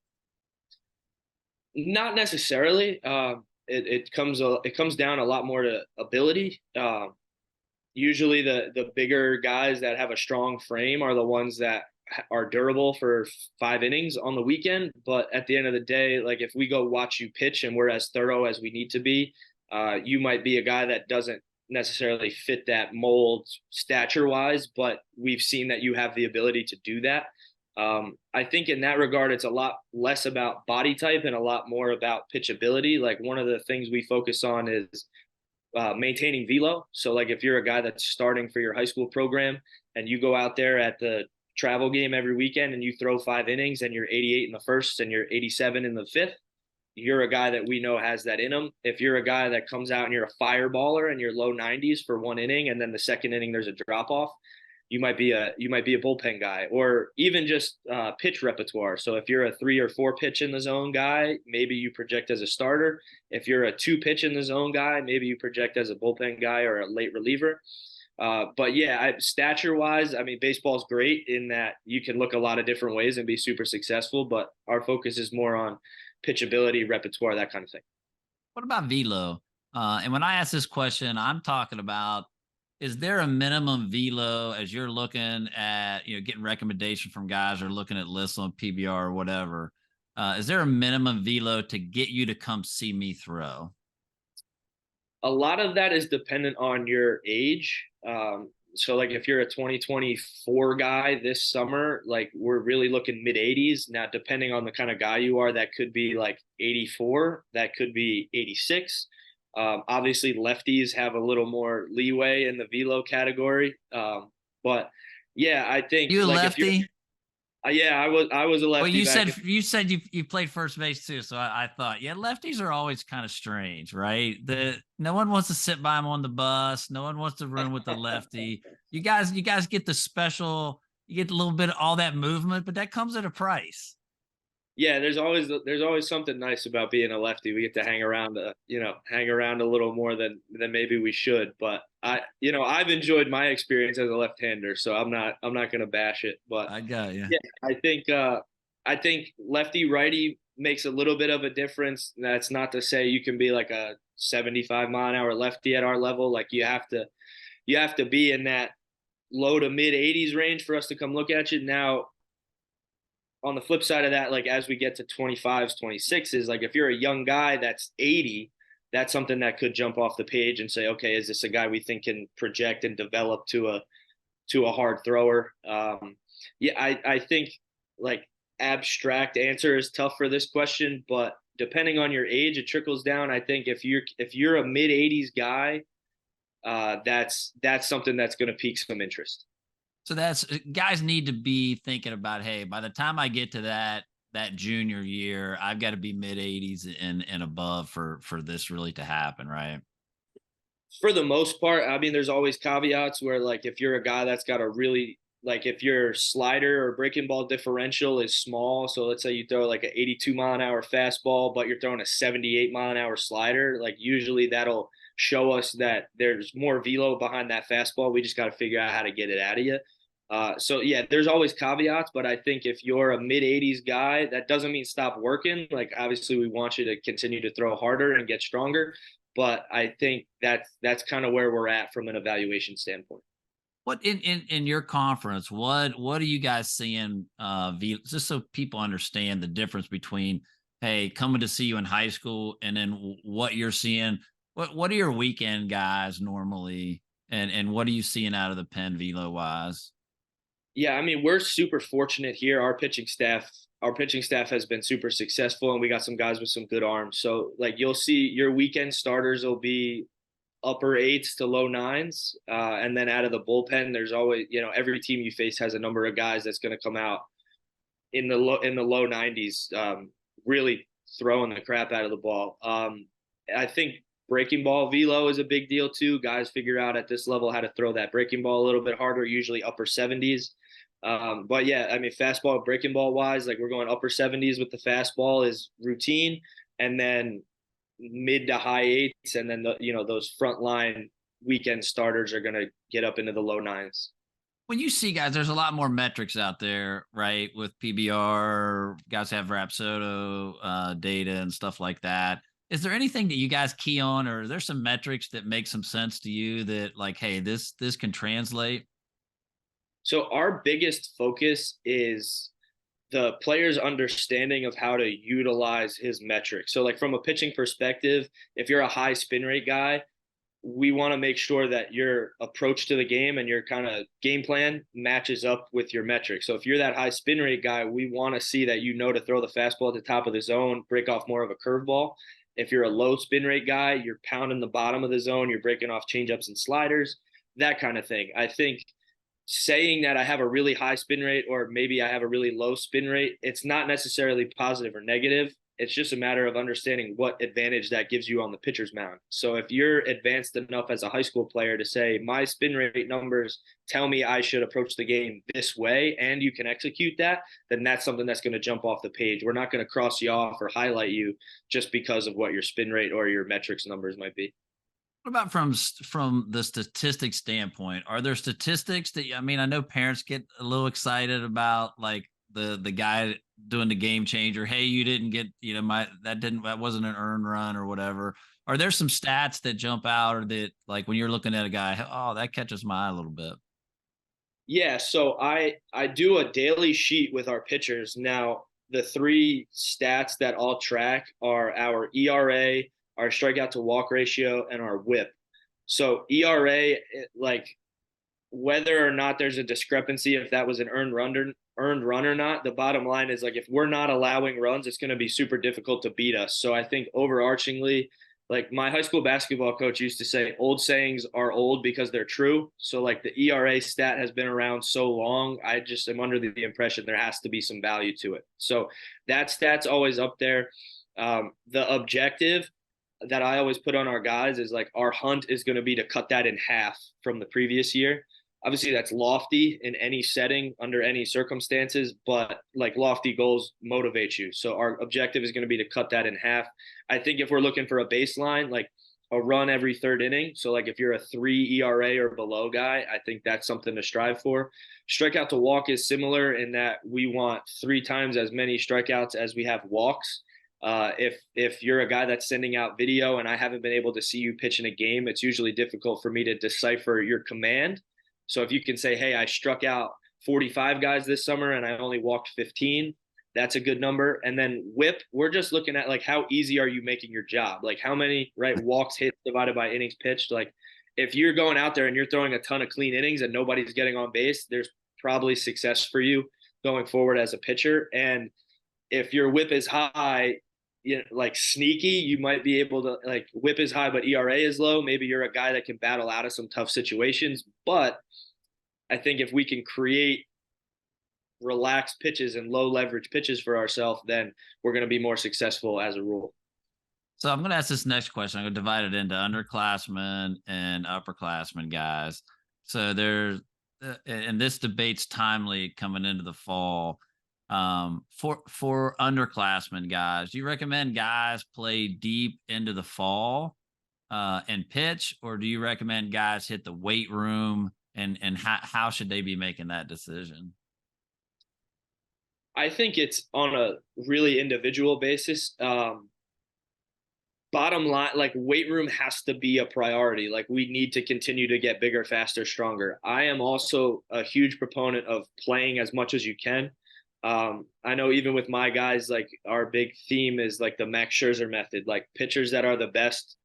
Not necessarily. It comes down a lot more to ability. Usually the bigger guys that have a strong frame are the ones that are durable for 5 innings on the weekend. But at the end of the day, like if we go watch you pitch and we're as thorough as we need to be, you might be a guy that doesn't necessarily fit that mold stature wise, but we've seen that you have the ability to do that. I think in that regard, it's a lot less about body type and a lot more about pitchability. Like one of the things we focus on is maintaining velo. So like if you're a guy that's starting for your high school program and you go out there at the travel game every weekend and you throw 5 innings and you're 88 in the first and you're 87 in the fifth, you're a guy that we know has that in him. If you're a guy that comes out and you're a fireballer and you're low 90s for 1 inning and then the second inning there's a drop off, you might be a bullpen guy, or even just pitch repertoire. So if you're a 3 or 4 pitch in the zone guy, maybe you project as a starter. If you're a 2 pitch in the zone guy, maybe you project as a bullpen guy or a late reliever. But yeah, stature wise, I mean, baseball's great in that you can look a lot of different ways and be super successful, but our focus is more on pitchability, repertoire, that kind of thing. What about velo? And when I ask this question, I'm talking about, is there a minimum velo as you're looking at, getting recommendation from guys or looking at lists on PBR or whatever? Is there a minimum velo to get you to come see me throw? A lot of that is dependent on your age. So like if you're a 2024 guy this summer, like we're really looking mid 80s. Now, depending on the kind of guy you are, that could be like 84, that could be 86. Obviously, lefties have a little more leeway in the velo category. But yeah, I think You a like if you're, lefty? yeah, I was a Well, lefty you back said in. you said you played first base too, so I thought, yeah, lefties are always kind of strange, right? No one wants to sit by them on the bus. No one wants to run with the lefty. You guys get the special. You get a little bit of all that movement, but that comes at a price. Yeah, there's always something nice about being a lefty. We get to hang around a little more than maybe we should. But I've enjoyed my experience as a left-hander, so I'm not gonna bash it. But I got you. yeah, I think lefty righty makes a little bit of a difference. That's not to say you can be like a 75-mile-an-hour lefty at our level. Like you have to be in that low to mid 80s range for us to come look at you. Now, on the flip side of that, like as we get to 25s, 26s, like if you're a young guy that's 80, that's something that could jump off the page and say, okay, is this a guy we think can project and develop to a hard thrower? Yeah, I think like abstract answer is tough for this question, but depending on your age, it trickles down. I think if you're a mid 80s guy, that's something that's going to pique some interest. So that's guys need to be thinking about, hey, by the time I get to that junior year, I've got to be mid 80s and above for this really to happen, right? For the most part, I mean, there's always caveats where, like, if you're a guy that's got a really, like, if your slider or breaking ball differential is small, so let's say you throw like an 82 mile an hour fastball, but you're throwing a 78 mile an hour slider, like, usually that'll show us that there's more velo behind that fastball. We just got to figure out how to get it out of you. So yeah, there's always caveats, but I think if you're a mid 80s guy, that doesn't mean stop working. Like obviously we want you to continue to throw harder and get stronger, but I think that's kind of where we're at from an evaluation standpoint. What in your conference, what are you guys seeing just so people understand the difference between, hey, coming to see you in high school and then what you're seeing? What are your weekend guys normally, and what are you seeing out of the pen velo wise? Yeah, I mean, we're super fortunate here. Our pitching staff has been super successful, and we got some guys with some good arms. So, like, you'll see your weekend starters will be upper eights to low nines, and then out of the bullpen, there's always, every team you face has a number of guys that's going to come out in the low 90s, really throwing the crap out of the ball. I think breaking ball velo is a big deal too. Guys figure out at this level how to throw that breaking ball a little bit harder, usually upper 70s. But yeah, I mean, fastball, breaking ball wise, like we're going upper 70s with the fastball is routine, and then mid to high eights, and then those front line weekend starters are going to get up into the low nines. When you see guys, there's a lot more metrics out there, right? With PBR, guys have Rapsodo data and stuff like that. Is there anything that you guys key on, or are there some metrics that make some sense to you that, like, hey, this can translate? So our biggest focus is the player's understanding of how to utilize his metrics. So like from a pitching perspective, if you're a high spin rate guy, we want to make sure that your approach to the game and your kind of game plan matches up with your metrics. So if you're that high spin rate guy, we want to see that you know to throw the fastball at the top of the zone, break off more of a curveball. If you're a low spin rate guy, you're pounding the bottom of the zone, you're breaking off changeups and sliders, that kind of thing. I think saying that I have a really high spin rate or maybe I have a really low spin rate, it's not necessarily positive or negative. It's just a matter of understanding what advantage that gives you on the pitcher's mound. So if you're advanced enough as a high school player to say my spin rate numbers tell me I should approach the game this way and you can execute that, then that's something that's going to jump off the page. We're not going to cross you off or highlight you just because of what your spin rate or your metrics numbers might be. What about from the statistics standpoint? Are there statistics that, I mean, I know parents get a little excited about, like, the guy doing the game changer. Hey, you didn't get, that wasn't an earned run or whatever. Are there some stats that jump out, or that, like, when you're looking at a guy, oh, that catches my eye a little bit? Yeah, so I do a daily sheet with our pitchers. Now, the three stats that I'll track are our ERA, our strikeout to walk ratio, and our WHIP. So ERA, like whether or not there's a discrepancy if that was an earned run or not, the bottom line is, like, if we're not allowing runs, it's going to be super difficult to beat us. So I think overarchingly, like my high school basketball coach used to say, old sayings are old because they're true. So like the ERA stat has been around so long, I just am under the impression there has to be some value to it. So that stat's always up there. The objective that I always put on our guys is, like, our hunt is going to be to cut that in half from the previous year. Obviously that's lofty in any setting under any circumstances, but like lofty goals motivate you. So our objective is going to be to cut that in half. I think if we're looking for a baseline, like a run every third inning. So like if you're a 3 ERA or below guy, I think that's something to strive for. Strikeout to walk is similar in that we want 3 times as many strikeouts as we have walks. If you're a guy that's sending out video and I haven't been able to see you pitch in a game, it's usually difficult for me to decipher your command. So if you can say, hey, I struck out 45 guys this summer and I only walked 15, that's a good number. And then WHIP, we're just looking at, like, how easy are you making your job? Like how many walks, hits divided by innings pitched. Like if you're going out there and you're throwing a ton of clean innings and nobody's getting on base, there's probably success for you going forward as a pitcher. And if your WHIP is high, like sneaky, you might be able to, like, WHIP is high, but ERA is low. Maybe you're a guy that can battle out of some tough situations. But I think if we can create relaxed pitches and low leverage pitches for ourselves, then we're going to be more successful as a rule. So I'm going to ask this next question. I'm going to divide it into underclassmen and upperclassmen guys. So there's, and this debate's timely coming into the fall. For underclassmen guys, do you recommend guys play deep into the fall and pitch, or do you recommend guys hit the weight room, and how should they be making that decision? I think it's on a really individual basis. Bottom line, like, weight room has to be a priority. Like, we need to continue to get bigger, faster, stronger. I am also a huge proponent of playing as much as you can. I know even with my guys, like, our big theme is like the Max Scherzer method. Like, pitchers that are the best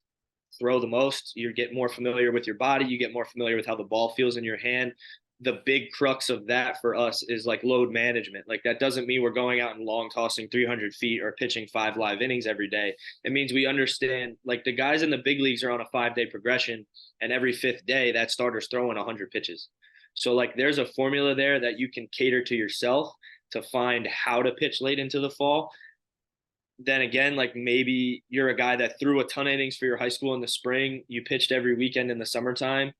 throw the most. You get more familiar with your body. You get more familiar with how the ball feels in your hand. The big crux of that for us is like load management. Like, that doesn't mean we're going out and long tossing 300 feet or pitching 5 live innings every day. It means we understand, like, the guys in the big leagues are on a 5-day progression, and every 5th day that starter's throwing 100 pitches. So like there's a formula there that you can cater to yourself to find how to pitch late into the fall. Then again, like, maybe you're a guy that threw a ton of innings for your high school in the spring. You pitched every weekend in the summertime.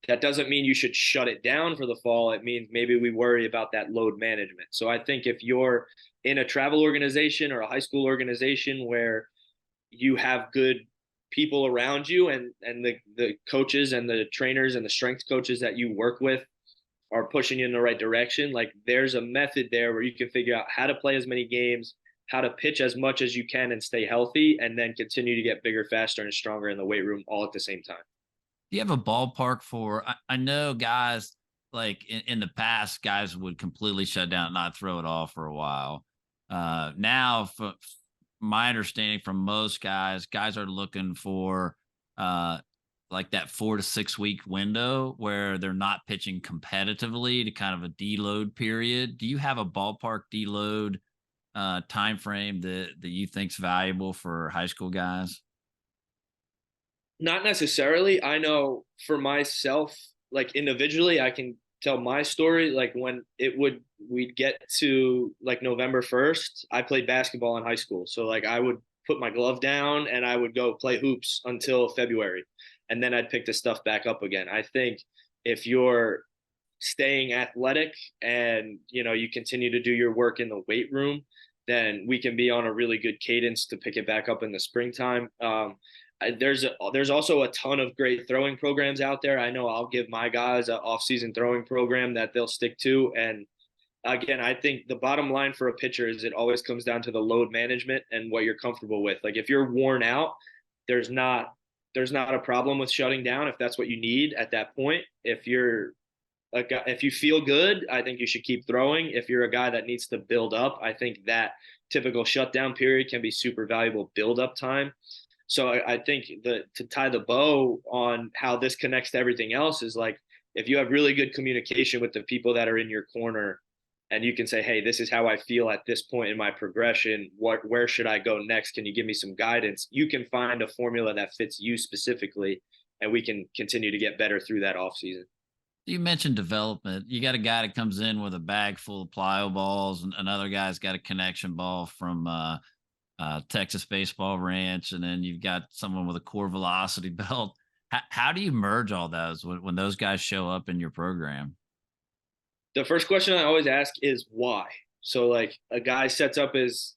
That doesn't mean you should shut it down for the fall. It means maybe we worry about that load management. So I think if you're in a travel organization or a high school organization where you have good people around you and the coaches and the trainers and the strength coaches that you work with are pushing you in the right direction, like there's a method there where you can figure out how to play as many games, how to pitch as much as you can and stay healthy, and then continue to get bigger, faster, and stronger in the weight room all at the same time. Do you have a ballpark for? I know guys like in the past, guys would completely shut down, not throw it off for a while. Now, my understanding from most guys are looking for like that 4 to 6 week window where they're not pitching competitively to kind of a deload period. Do you have a ballpark deload time frame that you think's valuable for high school guys? Not necessarily. I know for myself, like individually, I can tell my story. Like when we'd get to like November 1st, I played basketball in high school. So like I would put my glove down and I would go play hoops until February. And then I'd pick the stuff back up again. I think if you're staying athletic and, you continue to do your work in the weight room, then we can be on a really good cadence to pick it back up in the springtime. There's also a ton of great throwing programs out there. I know I'll give my guys an off-season throwing program that they'll stick to. And again, I think the bottom line for a pitcher is it always comes down to the load management and what you're comfortable with. Like if you're worn out, there's not a problem with shutting down if that's what you need at that point. If you feel good, I think you should keep throwing. If you're a guy that needs to build up, I think that typical shutdown period can be super valuable build up time. So I think to tie the bow on how this connects to everything else is like, if you have really good communication with the people that are in your corner and you can say, hey, this is how I feel at this point in my progression. Where should I go next? Can you give me some guidance? You can find a formula that fits you specifically, and we can continue to get better through that off season. You mentioned development. You got a guy that comes in with a bag full of plyo balls, and another guy's got a connection ball from Texas Baseball Ranch, and then you've got someone with a core velocity belt. How do you merge all those when those guys show up in your program? The first question I always ask is why. So like a guy sets up his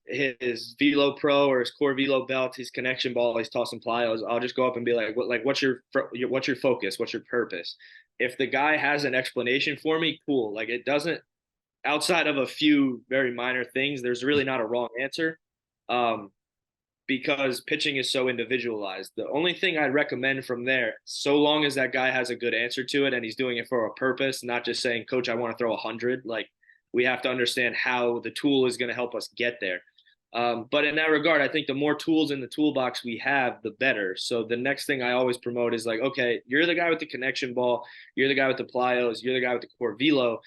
Velo Pro or his core Velo belt, his connection ball, he's tossing plyos. I'll just go up and be like, what's your focus? What's your purpose? If the guy has an explanation for me, cool. Like it doesn't, outside of a few very minor things, there's really not a wrong answer. Because pitching is so individualized. The only thing I'd recommend from there, so long as that guy has a good answer to it and he's doing it for a purpose, not just saying, coach, I want to throw 100. Like we have to understand how the tool is going to help us get there. But in that regard, I think the more tools in the toolbox we have, the better. So the next thing I always promote is like, okay, you're the guy with the connection ball. You're the guy with the plyos. You're the guy with the core velo.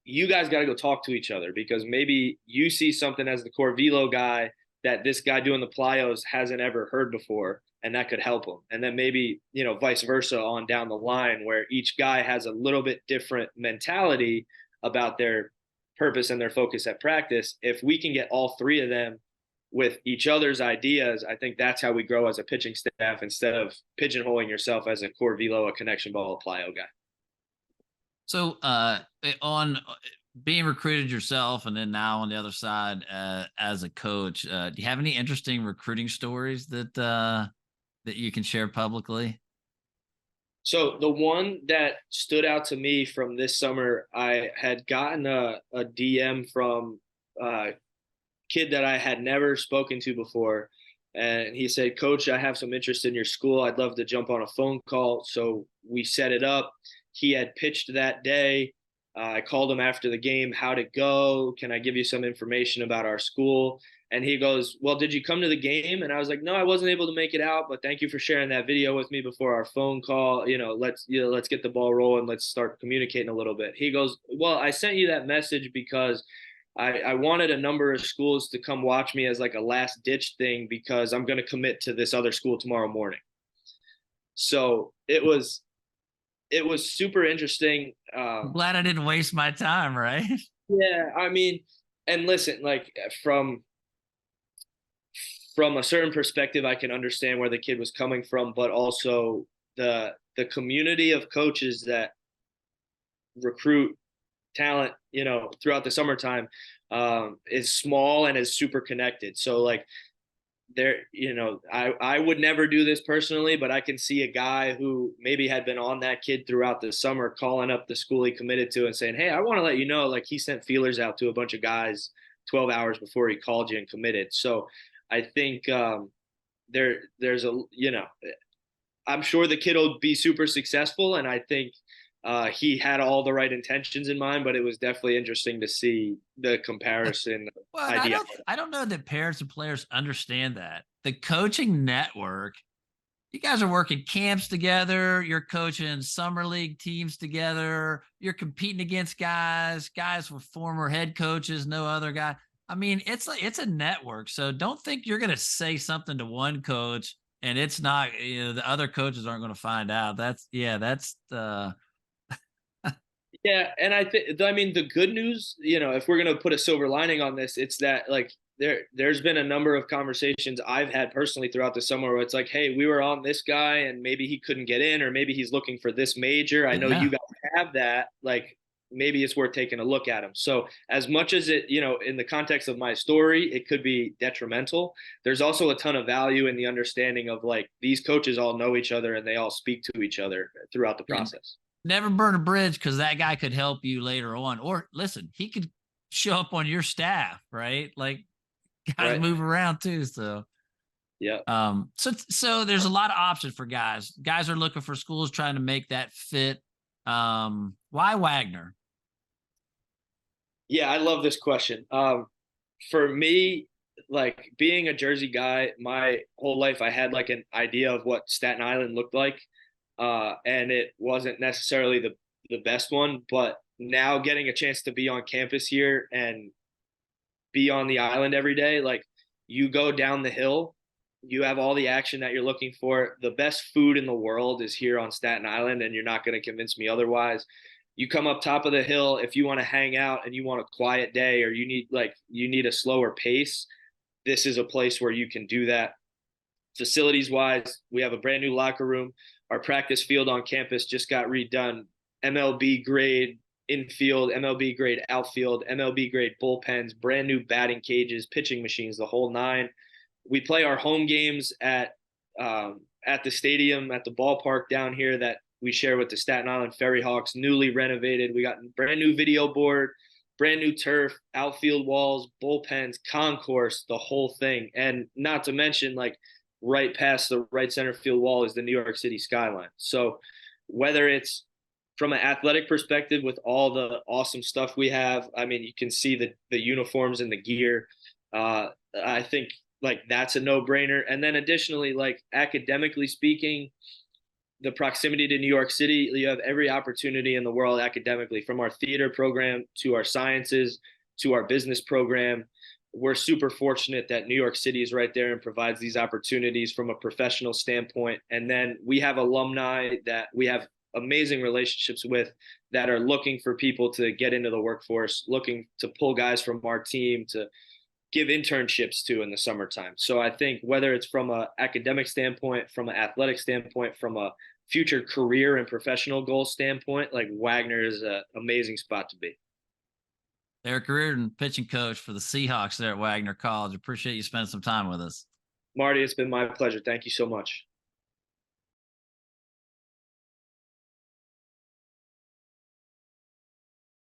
You guys got to go talk to each other because maybe you see something as the core velo guy that this guy doing the plyos hasn't ever heard before, and that could help him. And then maybe, vice versa on down the line where each guy has a little bit different mentality about their purpose and their focus at practice. If we can get all three of them with each other's ideas, I think that's how we grow as a pitching staff instead of pigeonholing yourself as a core velo, a connection ball, a plyo guy. So on being recruited yourself and then now on the other side as a coach, do you have any interesting recruiting stories that you can share publicly? So the one that stood out to me from this summer, I had gotten a DM from a kid that I had never spoken to before. And he said, coach, I have some interest in your school. I'd love to jump on a phone call. So we set it up. He had pitched that day. I called him after the game. How'd it go? Can I give you some information about our school? And he goes, well, did you come to the game? And I was like, no, I wasn't able to make it out, but thank you for sharing that video with me before our phone call. Let's get the ball rolling. Let's start communicating a little bit. He goes, well, I sent you that message because I wanted a number of schools to come watch me as like a last ditch thing because I'm going to commit to this other school tomorrow morning. So it was super interesting. I'm glad I didn't waste my time, right? Yeah, I mean, and listen, like from a certain perspective, I can understand where the kid was coming from, but also the community of coaches that recruit talent, throughout the summertime is small and is super connected. So like there, I would never do this personally, but I can see a guy who maybe had been on that kid throughout the summer calling up the school he committed to and saying, "Hey, I want to let you know, like he sent feelers out to a bunch of guys 12 hours before he called you and committed." So I think there's I'm sure the kid will be super successful, and I think he had all the right intentions in mind, but it was definitely interesting to see the comparison Well, and idea. I don't know that parents and players understand that. The coaching network, you guys are working camps together, you're coaching summer league teams together, you're competing against guys with former head coaches, no other guy. I mean, it's a network. So don't think you're gonna say something to one coach and it's not, the other coaches aren't gonna find out. That's Yeah, and I mean, the good news, if we're gonna put a silver lining on this, it's that like there's been a number of conversations I've had personally throughout the summer where it's like, hey, we were on this guy and maybe he couldn't get in, or maybe he's looking for this major. I know yeah. you guys have that. Like maybe it's worth taking a look at him. So as much as it, in the context of my story, it could be detrimental. There's also a ton of value in the understanding of like these coaches all know each other and they all speak to each other throughout the Yeah. process. Never burn a bridge because that guy could help you later on. Or listen, he could show up on your staff, right? Like guys Right. move around too. So Yeah. so there's a lot of options for guys. Guys are looking for schools trying to make that fit. Why Wagner? Yeah, I love this question. For me, like being a Jersey guy, my whole life I had like an idea of what Staten Island looked like, and it wasn't necessarily the best one. But now getting a chance to be on campus here and be on the island every day, like you go down the hill, you have all the action that you're looking for. The best food in the world is here on Staten Island, and you're not going to convince me otherwise. You come up top of the hill if you want to hang out and you want a quiet day, or you need a slower pace. This is a place where you can do that. Facilities wise, we have a brand new locker room. Our practice field on campus just got redone. MLB grade infield, MLB grade outfield, MLB grade bullpens, brand new batting cages, pitching machines, the whole nine. We play our home games at the stadium, at the ballpark down here that we share with the Staten Island Ferry Hawks, newly renovated. We got brand new video board, brand new turf, outfield walls, bullpens, concourse, the whole thing. And not to mention, like right past the right center field wall is the New York City skyline. So whether it's from an athletic perspective with all the awesome stuff we have, I mean, you can see the uniforms and the gear. I think like that's a no-brainer. And then additionally, like academically speaking, the proximity to New York City, you have every opportunity in the world academically, from our theater program to our sciences to our business program. We're super fortunate that New York City is right there and provides these opportunities from a professional standpoint. And then we have alumni that we have amazing relationships with that are looking for people to get into the workforce, looking to pull guys from our team to give internships to in the summertime. So I think whether it's from an academic standpoint, from an athletic standpoint, from a future career and professional goal standpoint, like Wagner is an amazing spot to be. Eric Reardon, pitching coach for the Seahawks there at Wagner College. Appreciate you spending some time with us. Marty, it's been my pleasure. Thank you so much.